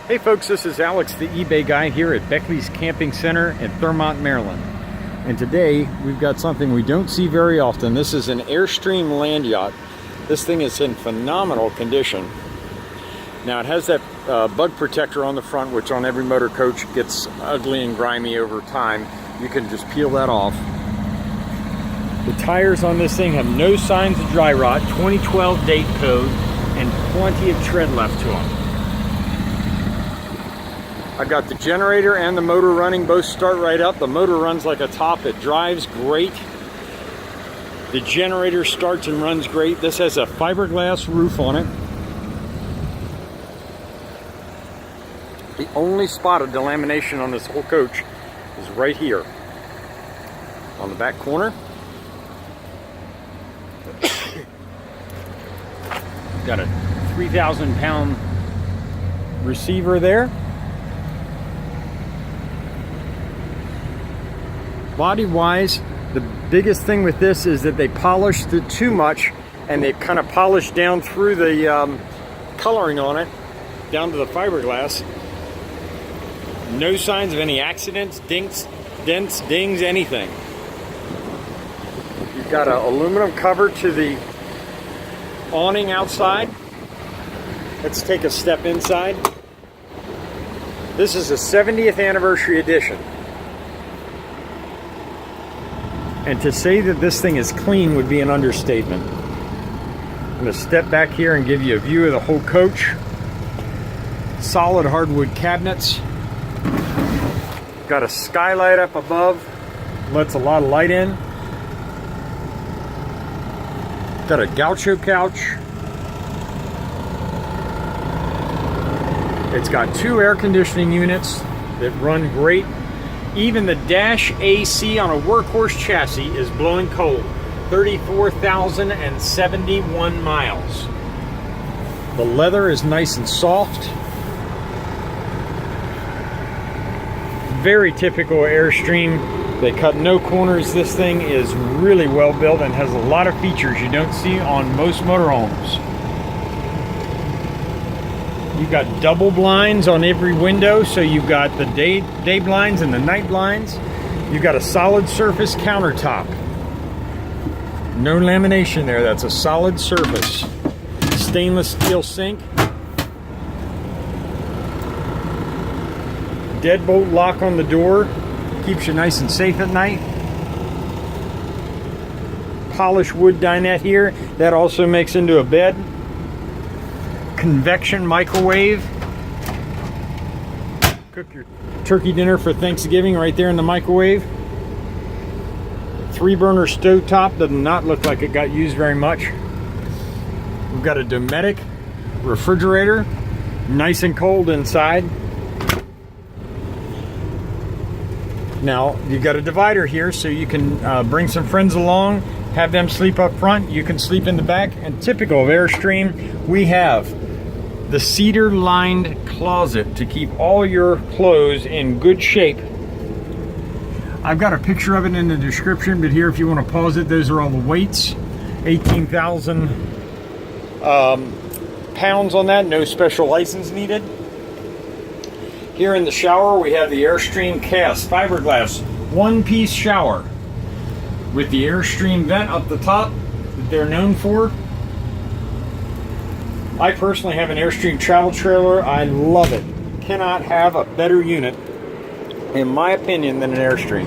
Hey folks, this is Alex, the eBay guy here at Beckley'S Camping Center in Thurmont, Maryland. And today we've got something we don't see very often. This is an Airstream land yacht. This thing is in phenomenal condition. Now it has that bug protector on the front, which on every motor coach gets ugly and grimy over time. You can just peel that off. The tires on this thing have no signs of dry rot, 2012 date code, and plenty of tread left to them. I've got the generator and the motor running, both start right up. The motor runs like a top, it drives great. The generator starts and runs great. This has a fiberglass roof on it. The only spot of delamination on this whole coach is right here on the back corner. Got a 3,000-pound receiver there. Body-wise, the biggest thing with this is that they polished it too much, and they kind of polished down through the coloring on it, down to the fiberglass. No signs of any accidents, dents, dings, anything. You've got an aluminum cover to the awning outside. Let's take a step inside. This is a 70th anniversary edition. And to say that this thing is clean would be an understatement. I'm going to step back here and give you a view of the whole coach. Solid hardwood cabinets. Got a skylight up above. Lets a lot of light in. Got a gaucho couch. It's got 2 air conditioning units that run great. Even the dash AC on a workhorse chassis is blowing cold. 34,071 miles. The leather is nice and soft. Very typical Airstream. They cut no corners. This thing is really well built and has a lot of features you don't see on most motorhomes. You've got double blinds on every window, so you've got the day blinds and the night blinds. You've got a solid surface countertop. No lamination there, that's a solid surface. Stainless steel sink. Deadbolt lock on the door, keeps you nice and safe at night. Polished wood dinette here, that also makes into a bed. Convection microwave. Cook your turkey dinner for Thanksgiving right there in the microwave. 3-burner stovetop, does not look like it got used very much. We've got a Dometic refrigerator, nice and cold inside. Now you've got a divider here, so you can bring some friends along, have them sleep up front, you can sleep in the back. And typical of Airstream, we have the Cedar lined closet to keep all your clothes in good shape. I've got a picture of it in the description, but here if you want to pause it, those are all the weights. 18,000 pounds on that, no special license needed. Here in the shower we have the Airstream cast fiberglass 1-piece shower with the Airstream vent up the top that they're known for. I personally have an Airstream travel trailer. I love it. Cannot have a better unit, in my opinion, than an Airstream.